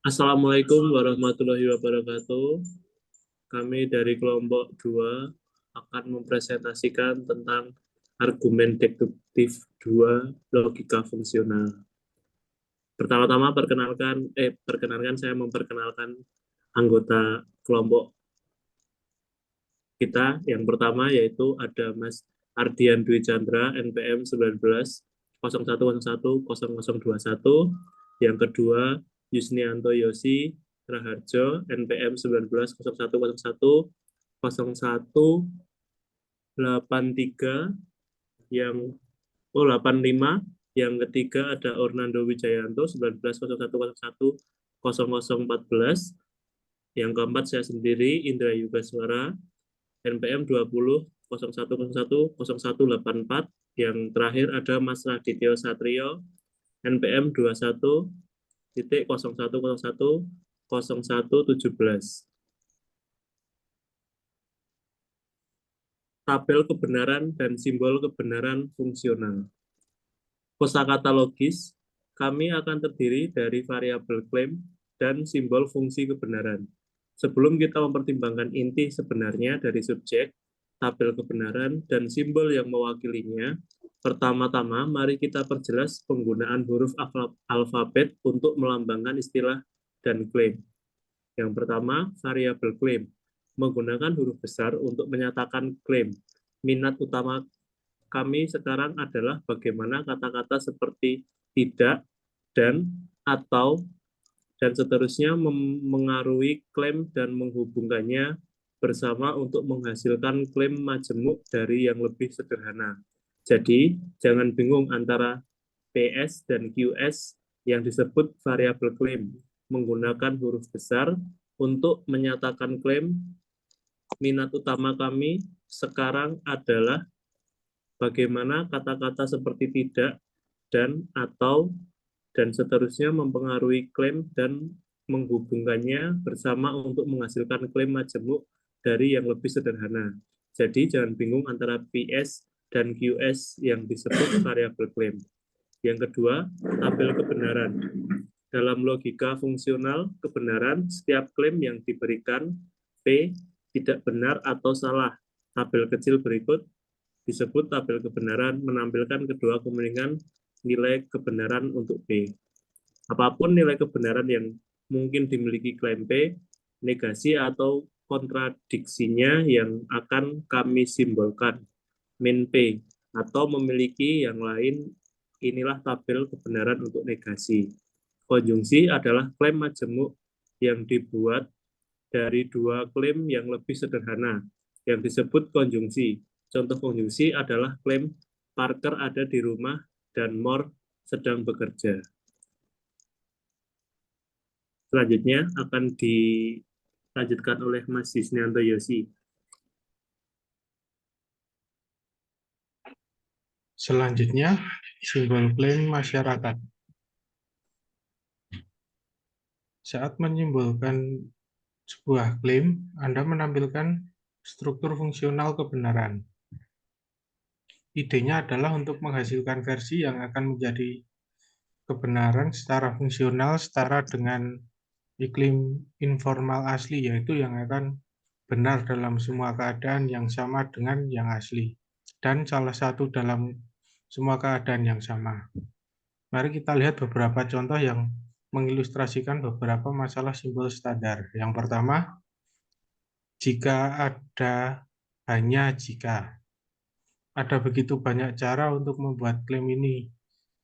Assalamualaikum warahmatullahi wabarakatuh. Kami dari kelompok 2 akan mempresentasikan tentang argumen deduktif 2 logika fungsional. Pertama-tama perkenalkan saya memperkenalkan anggota kelompok kita. Yang pertama yaitu ada Mas Ardian Dwi Chandra, NPM 19 0101 0021. Yang kedua, Yusnianto Yosi Raharjo, NPM 19 0101 0183. Yang 85. Yang ketiga ada Orlando Wijayanto 19 0101 0014. Yang keempat saya sendiri Indra Yugaswara, NPM 20 0101 0184. Yang terakhir ada Mas Radityo Satrio, NPM 21.0101 0117. Tabel kebenaran dan simbol kebenaran fungsional. Kosakata logis, kami akan terdiri dari variabel klaim dan simbol fungsi kebenaran. Sebelum kita mempertimbangkan inti sebenarnya dari subjek, tabel kebenaran, dan simbol yang mewakilinya, pertama-tama mari kita perjelas penggunaan huruf alfabet untuk melambangkan istilah dan klaim. Yang pertama, variabel klaim. Menggunakan huruf besar untuk menyatakan klaim. Minat utama kami sekarang adalah bagaimana kata-kata seperti tidak, dan, atau, dan seterusnya mengaruhi klaim dan menghubungkannya bersama untuk menghasilkan klaim majemuk dari yang lebih sederhana. Jadi, jangan bingung antara PS dan QS yang disebut variabel klaim. Menggunakan huruf besar untuk menyatakan klaim. Minat utama kami sekarang adalah bagaimana kata-kata seperti tidak, dan, atau, dan seterusnya mempengaruhi klaim dan menghubungkannya bersama untuk menghasilkan klaim majemuk dari yang lebih sederhana. Jadi jangan bingung antara PS dan QS yang disebut variabel klaim. Yang kedua, tabel kebenaran. Dalam logika fungsional kebenaran, setiap klaim yang diberikan P tidak benar atau salah. Tabel kecil berikut disebut tabel kebenaran, menampilkan kedua kemungkinan nilai kebenaran untuk P. Apapun nilai kebenaran yang mungkin dimiliki klaim P, negasi atau kontradiksinya yang akan kami simbolkan, min P, atau memiliki yang lain. Inilah tabel kebenaran untuk negasi. Konjungsi adalah klaim majemuk yang dibuat dari dua klaim yang lebih sederhana, yang disebut konjungsi. Contoh konjungsi adalah klaim Parker ada di rumah dan Moore sedang bekerja. Selanjutnya akan dilanjutkan oleh Mas Yusnianto Yosi. Selanjutnya, simbol klaim masyarakat. Saat menyimbolkan sebuah klaim, Anda menampilkan struktur fungsional kebenaran. Idenya adalah untuk menghasilkan versi yang akan menjadi kebenaran secara fungsional setara dengan iklim informal asli, yaitu yang akan benar dalam semua keadaan yang sama dengan yang asli, dan salah satu dalam semua keadaan yang sama. Mari kita lihat beberapa contoh yang mengilustrasikan beberapa masalah simbol standar. Yang pertama, jika ada hanya jika. Ada begitu banyak cara untuk membuat klaim ini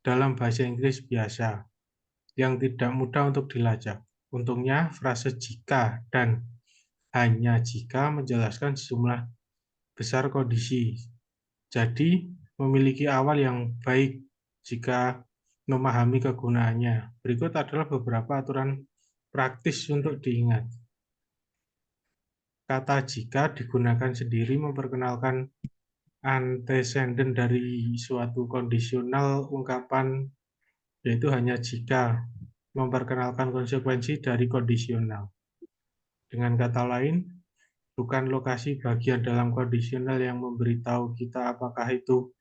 dalam bahasa Inggris biasa, yang tidak mudah untuk dilacak. Untungnya, frase jika dan hanya jika menjelaskan sejumlah besar kondisi. Jadi, memiliki awal yang baik jika memahami kegunaannya. Berikut adalah beberapa aturan praktis untuk diingat. Kata jika digunakan sendiri memperkenalkan antecedent dari suatu kondisional ungkapan, yaitu hanya jika, memperkenalkan konsekuensi dari kondisional. Dengan kata lain, bukan lokasi bagian dalam kondisional yang memberitahu kita apakah itu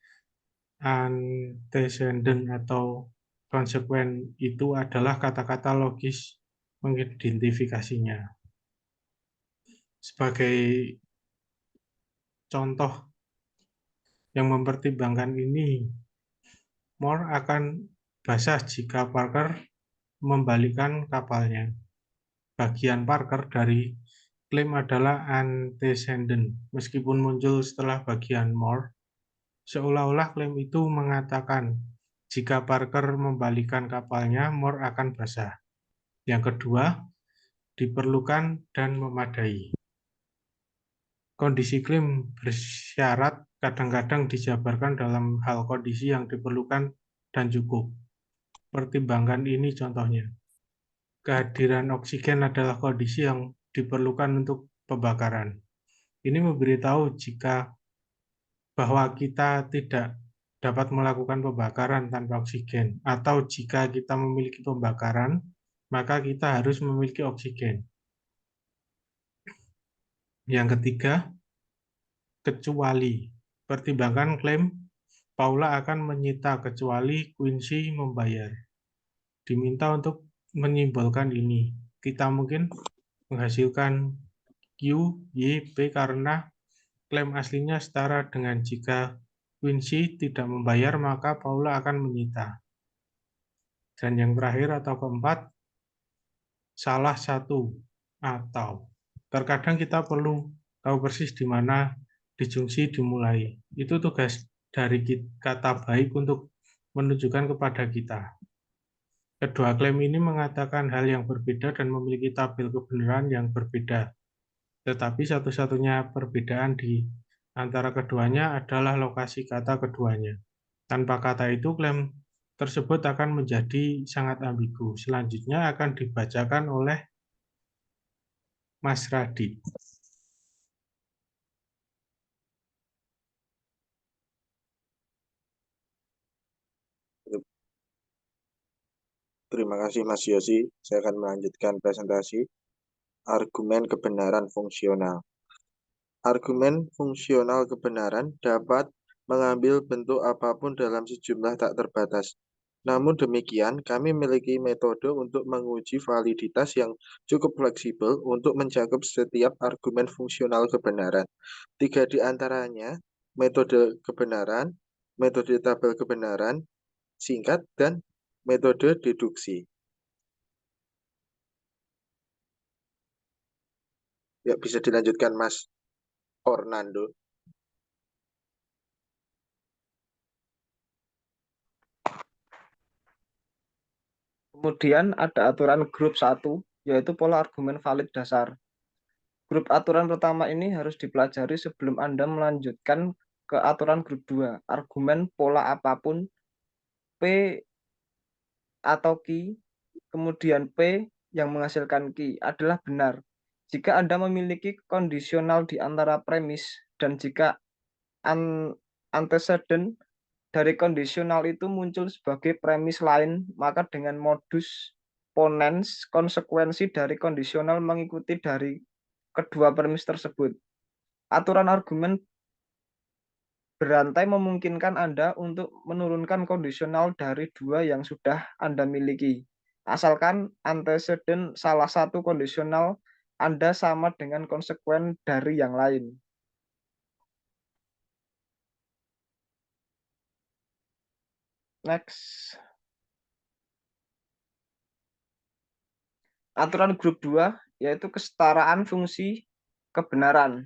antecedent atau konsekuen. Itu adalah kata-kata logis mengidentifikasinya. Sebagai contoh yang mempertimbangkan ini, Moore akan basah jika Parker membalikkan kapalnya. Bagian Parker dari klaim adalah antecedent, meskipun muncul setelah bagian Moore, seolah-olah klaim itu mengatakan jika Parker membalikkan kapalnya, Moore akan basah. Yang kedua, diperlukan dan memadai. Kondisi klaim bersyarat kadang-kadang dijabarkan dalam hal kondisi yang diperlukan dan cukup. Pertimbangkan ini contohnya. Kehadiran oksigen adalah kondisi yang diperlukan untuk pembakaran. Ini memberitahu bahwa kita tidak dapat melakukan pembakaran tanpa oksigen, atau jika kita memiliki pembakaran, maka kita harus memiliki oksigen. Yang ketiga, kecuali. Pertimbangkan klaim Paula akan menyita kecuali Quincy membayar. Diminta untuk menyimbolkan ini. Kita mungkin menghasilkan Q, Y, P karena klaim aslinya setara dengan jika Quincy tidak membayar maka Paula akan menyita. Dan yang terakhir atau keempat, salah satu atau. Terkadang kita perlu tahu persis di mana disjungsi dimulai. Itu tugas dari kata baik untuk menunjukkan kepada kita. Kedua klaim ini mengatakan hal yang berbeda dan memiliki tabel kebenaran yang berbeda. Tetapi satu-satunya perbedaan di antara keduanya adalah lokasi kata keduanya. Tanpa kata itu, klaim tersebut akan menjadi sangat ambigu. Selanjutnya akan dibacakan oleh Mas Radi. Terima kasih Mas Yosi. Saya akan melanjutkan presentasi argumen kebenaran fungsional. Argumen fungsional kebenaran dapat mengambil bentuk apapun dalam sejumlah tak terbatas. Namun demikian, kami memiliki metode untuk menguji validitas yang cukup fleksibel untuk mencakup setiap argumen fungsional kebenaran. 3 di antaranya, metode kebenaran, metode tabel kebenaran, singkat, dan metode deduksi. Ya, bisa dilanjutkan Mas Orlando. Kemudian ada aturan grup 1, yaitu pola argumen valid dasar. Grup aturan pertama ini harus dipelajari sebelum Anda melanjutkan ke aturan grup 2. Argumen pola apapun, P atau Q, kemudian P yang menghasilkan Q adalah benar jika Anda memiliki kondisional di antara premis dan jika antecedent dari kondisional itu muncul sebagai premis lain, maka dengan modus ponens konsekuensi dari kondisional mengikuti dari kedua premis tersebut. Aturan argumen berantai memungkinkan Anda untuk menurunkan kondisional dari dua yang sudah Anda miliki. Asalkan antecedent salah satu kondisional Anda sama dengan konsekuen dari yang lain. Next. Aturan grup 2 yaitu kesetaraan fungsi kebenaran.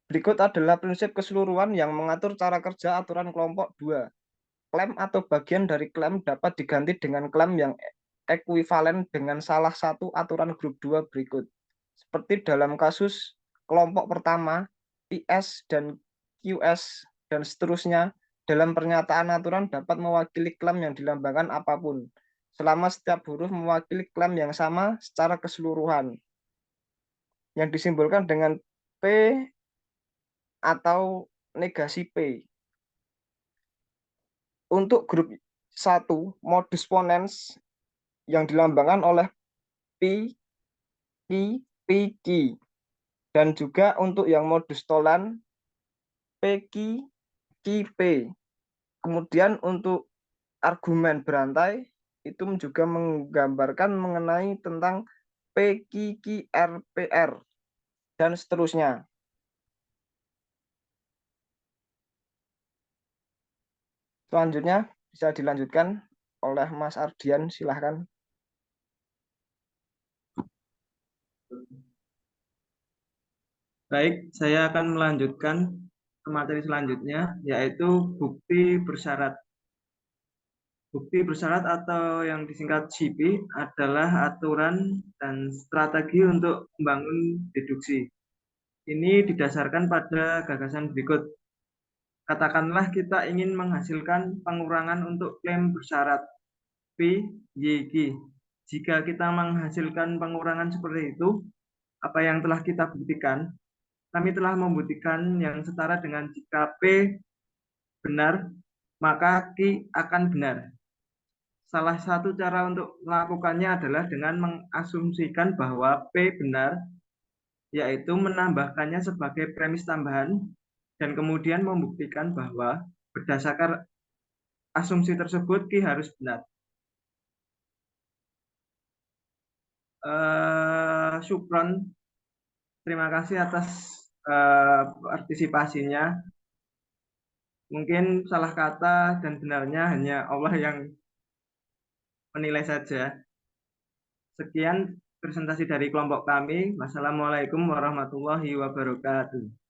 Berikut adalah prinsip keseluruhan yang mengatur cara kerja aturan kelompok 2. Klaim atau bagian dari klaim dapat diganti dengan klaim yang ekuivalen dengan salah satu aturan grup 2 berikut. Seperti dalam kasus kelompok pertama, IS dan QS, dan seterusnya, dalam pernyataan aturan dapat mewakili klaim yang dilambangkan apapun, selama setiap huruf mewakili klaim yang sama secara keseluruhan, yang disimbolkan dengan P atau negasi P. Untuk grup 1, modus ponens yang dilambangkan oleh P, Q, P, Q. Dan juga untuk yang modus tolan PQ, QP. Kemudian untuk argumen berantai itu juga menggambarkan mengenai tentang PQQRPR dan seterusnya. Selanjutnya bisa dilanjutkan oleh Mas Ardian, silahkan. Baik, saya akan melanjutkan ke materi selanjutnya, yaitu bukti bersyarat. Bukti bersyarat atau yang disingkat CP adalah aturan dan strategi untuk membangun deduksi. Ini didasarkan pada gagasan berikut. Katakanlah kita ingin menghasilkan pengurangan untuk klaim bersyarat P, Y, Q. Jika kita menghasilkan pengurangan seperti itu, apa yang telah kita buktikan, kami telah membuktikan yang setara dengan jika P benar, maka Q akan benar. Salah satu cara untuk melakukannya adalah dengan mengasumsikan bahwa P benar, yaitu menambahkannya sebagai premis tambahan, dan kemudian membuktikan bahwa berdasarkan asumsi tersebut Q harus benar. Syukron, terima kasih atas partisipasinya. Mungkin salah kata dan benarnya hanya Allah yang menilai saja. Sekian presentasi dari kelompok kami. Wassalamualaikum warahmatullahi wabarakatuh.